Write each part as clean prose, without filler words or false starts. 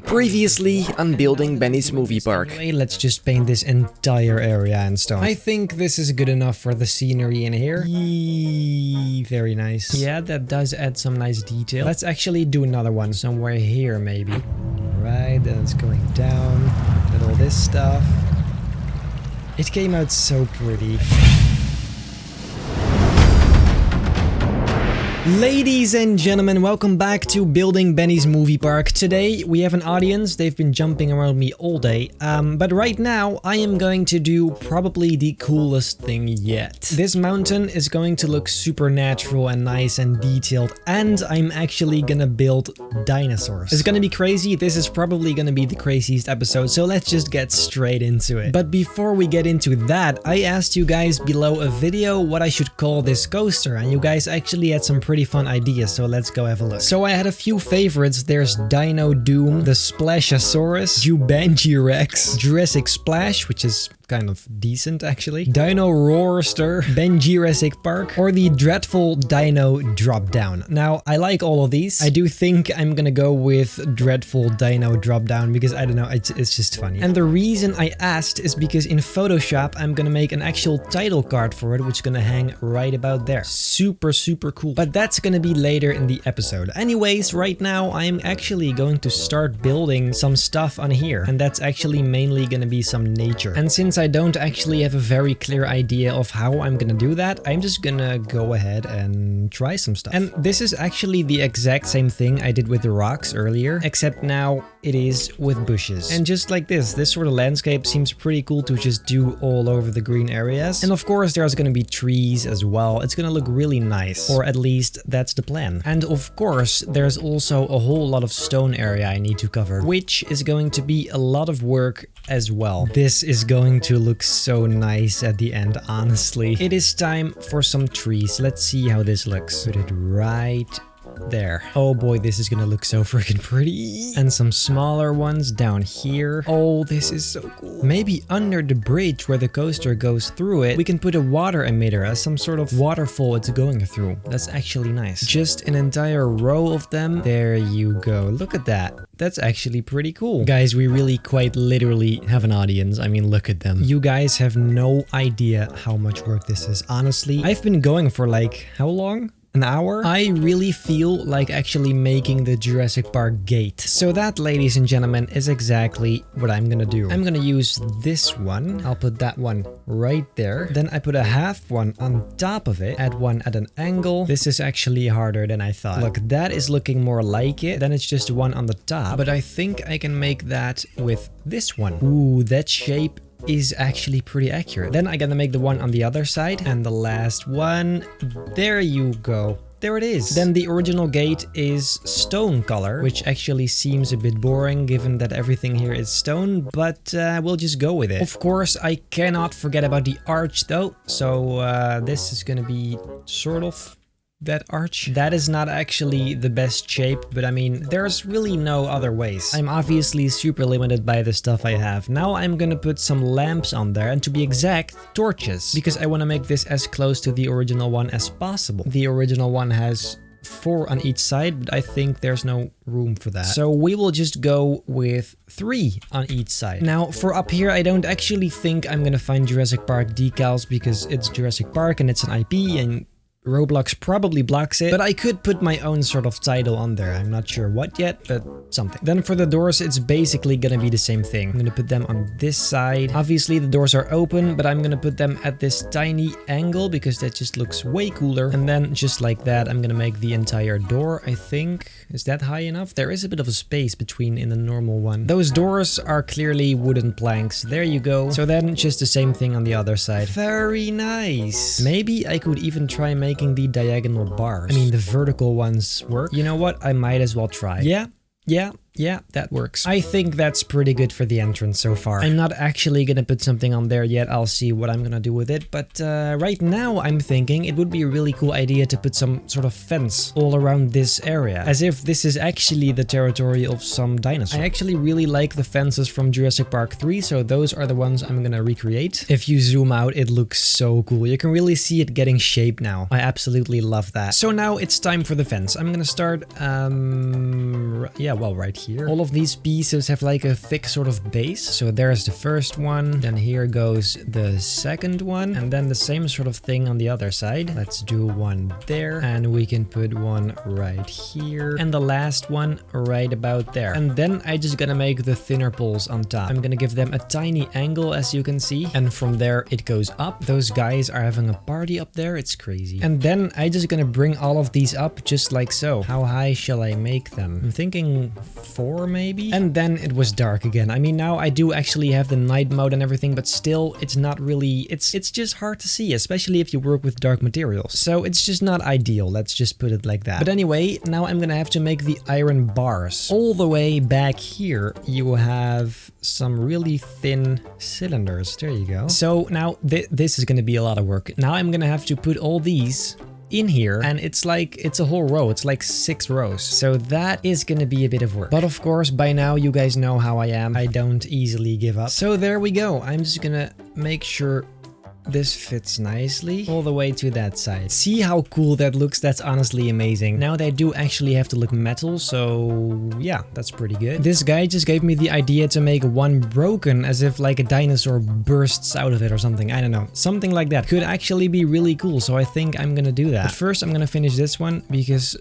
Previously on building Benny's movie park. Anyway, let's just paint this entire area in stone. I think this is good enough for the scenery in here. Yee, very nice. Yeah, that does add some nice detail. Let's actually do another one somewhere here maybe. Alright, then it's going down with all this stuff. It came out so pretty. Ladies and gentlemen, welcome back to Building Benny's Movie Park. Today we have an audience. They've been jumping around me all day. But right now I am going to do probably the coolest thing yet. This mountain is going to look super natural and nice and detailed, and I'm actually gonna build dinosaurs. It's gonna be crazy. This is probably gonna be the craziest episode, so let's just get straight into it. But before we get into that, I asked you guys below a video what I should call this coaster, and you guys actually had some pretty fun ideas, so let's go have a look. So I had a few favorites. There's Dino Doom, the Splashosaurus, Benji Rex, Jurassic Splash, which is kind of decent actually, Dino Roarster, Benji Jurassic Park, or the dreadful Dino Drop Down. Now, I like all of these. I do think I'm gonna go with dreadful Dino Drop Down because I don't know, it's just funny. And the reason I asked is because in Photoshop, I'm gonna make an actual title card for it, which is gonna hang right about there. Super cool. But that's gonna be later in the episode. Anyways, right now, I'm actually going to start building some stuff on here. And that's actually mainly gonna be some nature. And since I don't actually have a very clear idea of how I'm gonna do that, I'm just gonna go ahead and try some stuff. And this is actually the exact same thing I did with the rocks earlier, except now it is with bushes. And just like this sort of landscape seems pretty cool to just do all over the green areas. And of course there's gonna be trees as well. It's gonna look really nice, or at least that's the plan. And of course there's also a whole lot of stone area I need to cover, which is going to be a lot of work as well. This is going to look so nice at the end, honestly. It is time for some trees. Let's see how this looks. Put it right there. Oh boy, this is gonna look so freaking pretty. And some smaller ones down here. Oh, this is so cool. Maybe under the bridge where the coaster goes through it, we can put a water emitter as some sort of waterfall it's going through. That's actually nice. Just an entire row of them. There you go. Look at that. That's actually pretty cool. Guys, we really quite literally have an audience. I mean, look at them. You guys have no idea how much work this is. Honestly, I've been going for like, how long? An hour? I really feel like actually making the Jurassic Park gate. So that, ladies and gentlemen, is exactly what I'm gonna do. I'm gonna use this one. I'll put that one right there. Then I put a half one on top of it. Add one at an angle. This is actually harder than I thought. Look, that is looking more like it. Then it's just one on the top. But I think I can make that with this one. Ooh, that shape is actually pretty accurate. Then I gotta make the one on the other side, and the last one. There you go. There it is. Then the original gate is stone color, which actually seems a bit boring given that everything here is stone, but we'll just go with it. Of course, I cannot forget about the arch though. So this is gonna be sort of that arch. That is not actually the best shape, but I mean, there's really no other ways. I'm obviously super limited by the stuff I have. Now I'm gonna put some lamps on there, and to be exact, torches, because I want to make this as close to the original one as possible. The original one has 4 on each side, but I think there's no room for that. So we will just go with 3 on each side. Now for up here, I don't actually think I'm gonna find Jurassic Park decals because it's Jurassic Park and it's an IP and Roblox probably blocks it, but I could put my own sort of title on there. I'm not sure what yet, but something. Then for the doors, it's basically gonna be the same thing. I'm gonna put them on this side. Obviously the doors are open, but I'm gonna put them at this tiny angle because that just looks way cooler. And then just like that, I'm gonna make the entire door, I think. Is that high enough? There is a bit of a space between in the normal one. Those doors are clearly wooden planks. There you go. So then just the same thing on the other side. Very nice. Maybe I could even try making the diagonal bars. I mean, the vertical ones work. You know what? I might as well try. Yeah, that works. I think that's pretty good for the entrance so far. I'm not actually gonna put something on there yet. I'll see what I'm gonna do with it. But right now I'm thinking it would be a really cool idea to put some sort of fence all around this area, as if this is actually the territory of some dinosaur. I actually really like the fences from Jurassic Park 3, so those are the ones I'm gonna recreate. If you zoom out, it looks so cool. You can really see it getting shape now. I absolutely love that. So now it's time for the fence. I'm gonna start, yeah, well, right here. All of these pieces have like a thick sort of base. So there's the first one, then here goes the second one, and then the same sort of thing on the other side. Let's do one there, and we can put one right here, and the last one right about there. And then I just gonna make the thinner poles on top. I'm gonna give them a tiny angle, as you can see, and from there it goes up. Those guys are having a party up there, it's crazy. And then I just gonna bring all of these up just like so. How high shall I make them? I'm thinking 4 maybe? And then it was dark again. I mean, now I do actually have the night mode and everything, but still it's not really, it's just hard to see, especially if you work with dark materials. So it's just not ideal, let's just put it like that. But anyway, now I'm gonna have to make the iron bars. All the way back here, you have some really thin cylinders. There you go. So now this is gonna be a lot of work. Now I'm gonna have to put all these in here, and it's a whole row. It's like 6 rows. So that is gonna be a bit of work. But of course, by now you guys know how I am. I don't easily give up. So there we go. I'm just gonna make sure this fits nicely all the way to that side. See how cool that looks? That's honestly amazing. Now they do actually have to look metal, so yeah, that's pretty good. This guy just gave me the idea to make one broken, as if like a dinosaur bursts out of it or something. I don't know. Something like that could actually be really cool, so I think I'm gonna do that. But first I'm gonna finish this one because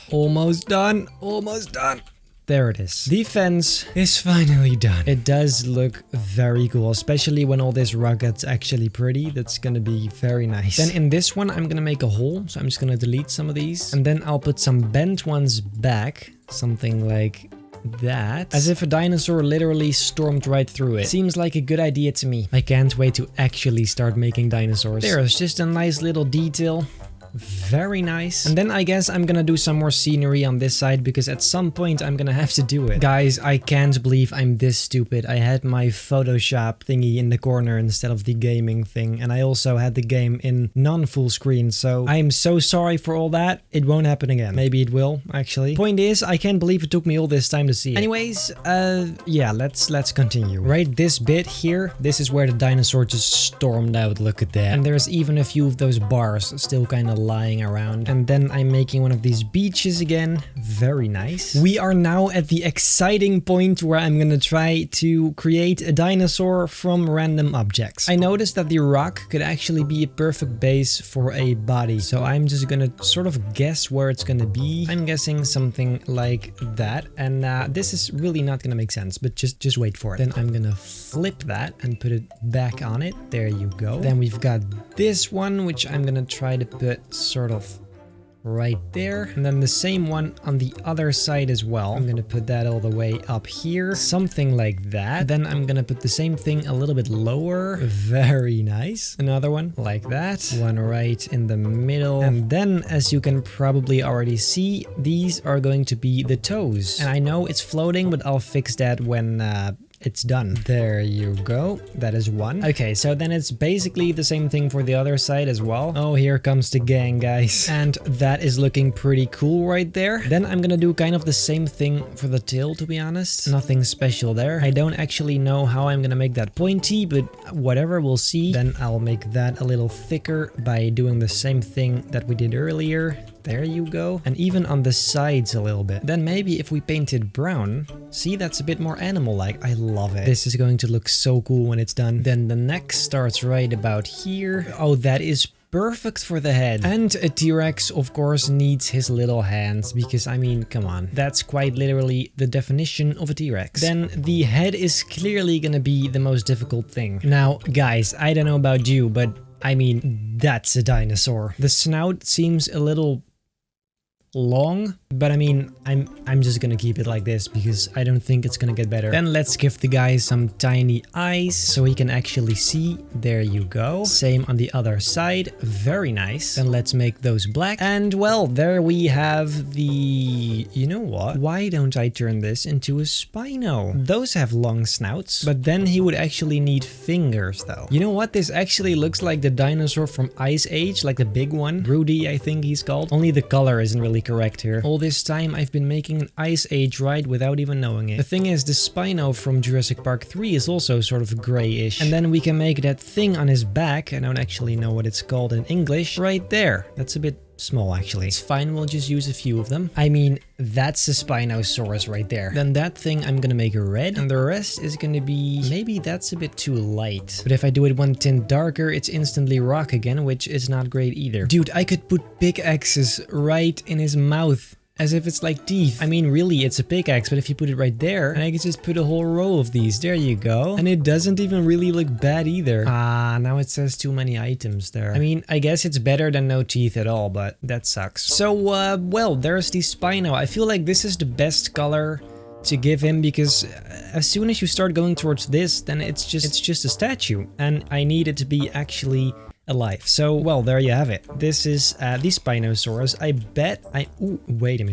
almost done. Almost done. There it is. The fence is finally done. It does look very cool, especially when all this rock gets actually pretty. That's gonna be very nice. Then in this one, I'm gonna make a hole. So I'm just gonna delete some of these. And then I'll put some bent ones back. Something like that. As if a dinosaur literally stormed right through it. Seems like a good idea to me. I can't wait to actually start making dinosaurs. There's just a nice little detail. Very nice. And then I guess I'm gonna do some more scenery on this side, because at some point I'm gonna have to do it. Guys, I can't believe I'm this stupid. I had my Photoshop thingy in the corner instead of the gaming thing, and I also had the game in non-full screen, so I'm so sorry for all that. It won't happen again. Maybe it will, actually. Point is, I can't believe it took me all this time to see it. Anyways, yeah, let's continue. Right, this bit here, this is where the dinosaur just stormed out. Look at that. And there's even a few of those bars still kind of lying around. And then I'm making one of these beaches again. Very nice. We are now at the exciting point where I'm gonna try to create a dinosaur from random objects. I noticed that the rock could actually be a perfect base for a body, so I'm just gonna sort of guess where it's gonna be. I'm guessing something like that, and this is really not gonna make sense, but just wait for it. Then I'm gonna flip that and put it back on it. There you go. Then we've got this one, which I'm gonna try to put sort of right there, and then the same one on the other side as well. I'm gonna put that all the way up here, something like that. Then I'm gonna put the same thing a little bit lower. Very nice. Another one like that, one right in the middle, and then, as you can probably already see, these are going to be the toes. And I know it's floating, but I'll fix that when it's done. There you go. That is one. Okay, so then it's basically the same thing for the other side as well. Oh, here comes the gang, guys. And that is looking pretty cool right there. Then I'm gonna do kind of the same thing for the tail, to be honest. Nothing special there. I don't actually know how I'm gonna make that pointy, but whatever, we'll see. Then I'll make that a little thicker by doing the same thing that we did earlier. There you go. And even on the sides a little bit. Then maybe if we paint it brown, see, that's a bit more animal-like. I love it. This is going to look so cool when it's done. Then the neck starts right about here. Oh, that is perfect for the head. And a T-Rex, of course, needs his little hands, because, I mean, come on. That's quite literally the definition of a T-Rex. Then the head is clearly gonna be the most difficult thing. Now, guys, I don't know about you, but I mean, that's a dinosaur. The snout seems a little long, but I mean, I'm just gonna keep it like this because I don't think it's gonna get better. Then let's give the guy some tiny eyes so he can actually see. There you go. Same on the other side. Very nice. Then let's make those black. And well, there we have the... You know what? Why don't I turn this into a Spino? Those have long snouts, but then he would actually need fingers though. You know what? This actually looks like the dinosaur from Ice Age, like the big one. Rudy, I think he's called. Only the color isn't really correct here. All this time I've been making an Ice Age ride without even knowing it. The thing is, the Spino from Jurassic Park 3 is also sort of grayish. And then we can make that thing on his back, I don't actually know what it's called in English, right there. That's a bit small actually. It's fine, we'll just use a few of them. I mean, that's a Spinosaurus right there. Then that thing I'm gonna make red, and the rest is gonna be... maybe that's a bit too light. But if I do it one tint darker, it's instantly rock again, which is not great either. Dude, I could put pickaxes right in his mouth. As if it's like teeth. I mean, really, it's a pickaxe, but if you put it right there, and I could just put a whole row of these. There you go. And it doesn't even really look bad either. Ah, now it says too many items there. I mean, I guess it's better than no teeth at all, but that sucks. So, well, there's the Spino. I feel like this is the best color to give him, because as soon as you start going towards this, then it's just a statue. And I need it to be actually alive. So, well, there you have it. This is the Spinosaurus. I bet ooh, wait a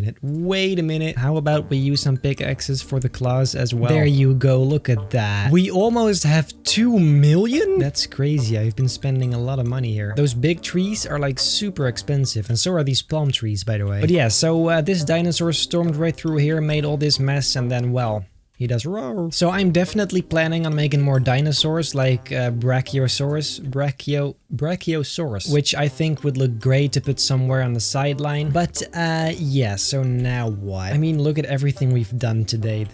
minute. How about we use some pickaxes for the claws as well? There you go, look at that. We almost have 2 million? That's crazy, I've been spending a lot of money here. Those big trees are like super expensive, and so are these palm trees, by the way. But yeah, so this dinosaur stormed right through here, made all this mess, and then, well, he does roar. So I'm definitely planning on making more dinosaurs, like Brachiosaurus, which I think would look great to put somewhere on the sideline. But yeah, so now what? I mean, look at everything we've done today.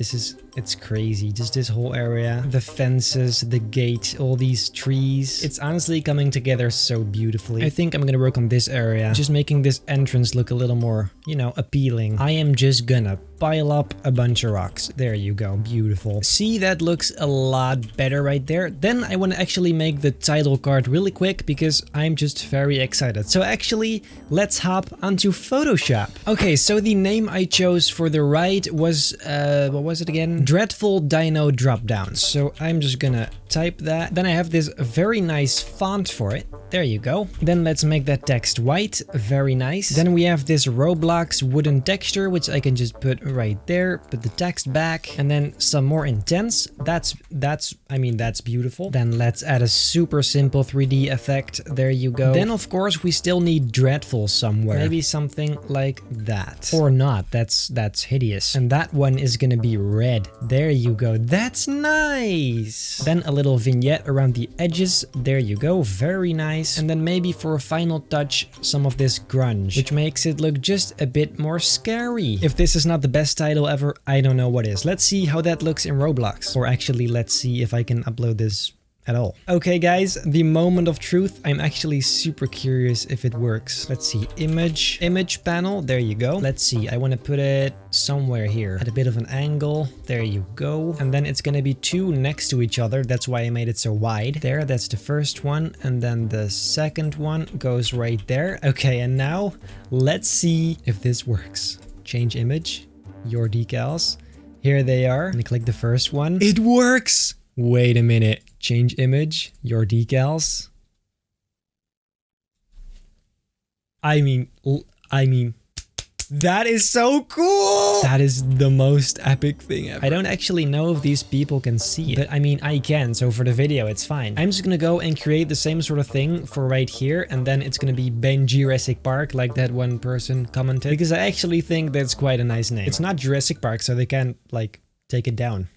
It's crazy. Just this whole area, the fences, the gate, all these trees. It's honestly coming together so beautifully. I think I'm gonna work on this area, just making this entrance look a little more, you know, appealing. I am just gonna pile up a bunch of rocks. There you go, beautiful. See, that looks a lot better right there. Then I want to actually make the title card really quick, because I'm just very excited. So actually, let's hop onto Photoshop. Okay, so the name I chose for the right was, what was it again? Dreadful Dino Dropdown. So I'm just gonna type that. Then I have this very nice font for it. There you go. Then let's make that text white. Very nice. Then we have this Roblox wooden texture, which I can just put right there. Put the text back, and then some more intense. I mean, that's beautiful. Then let's add a super simple 3D effect. There you go. Then of course we still need dreadful somewhere. Maybe something like that. Or not. That's hideous. And that one is gonna be red. There you go. That's nice. Then a little vignette around the edges. There you go. Very nice. And then maybe for a final touch, some of this grunge, which makes it look just a bit more scary. If this is not the best title ever, I don't know what is. Let's see how that looks in Roblox. Or actually, let's see if I can upload this at all. Okay guys, the moment of truth. I'm actually super curious if it works. Let's see, image panel. There you go. Let's see, I want to put it somewhere here at a bit of an angle. There you go. And then it's gonna be 2 next to each other. That's why I made it so wide. There, that's the first one. And then the second one goes right there. Okay, and now let's see if this works. Change image, your decals. Here they are. I'm gonna click the first one. It works! Wait a minute. Change image, your decals. I mean, that is so cool! That is the most epic thing ever. I don't actually know if these people can see it, but I mean, I can, so for the video, it's fine. I'm just gonna go and create the same sort of thing for right here, and then it's gonna be Benji Jurassic Park, like that one person commented, because I actually think that's quite a nice name. It's not Jurassic Park, so they can't, like, take it down.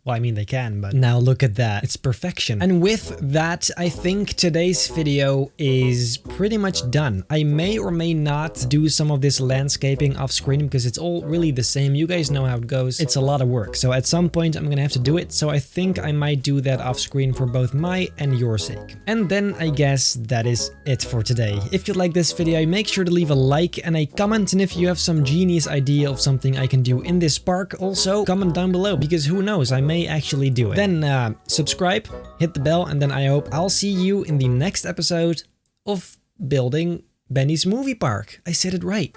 Well, I mean, they can, but now look at that. It's perfection. And with that, I think today's video is pretty much done. I may or may not do some of this landscaping off screen, because it's all really the same. You guys know how it goes. It's a lot of work. So at some point, I'm gonna have to do it. So I think I might do that off screen for both my and your sake. And then I guess that is it for today. If you like this video, make sure to leave a like and a comment. And if you have some genius idea of something I can do in this park, also comment down below, because who knows, I may actually do it. Then subscribe, hit the bell, and then I hope I'll see you in the next episode of Building Benny's Movie Park. I said it right.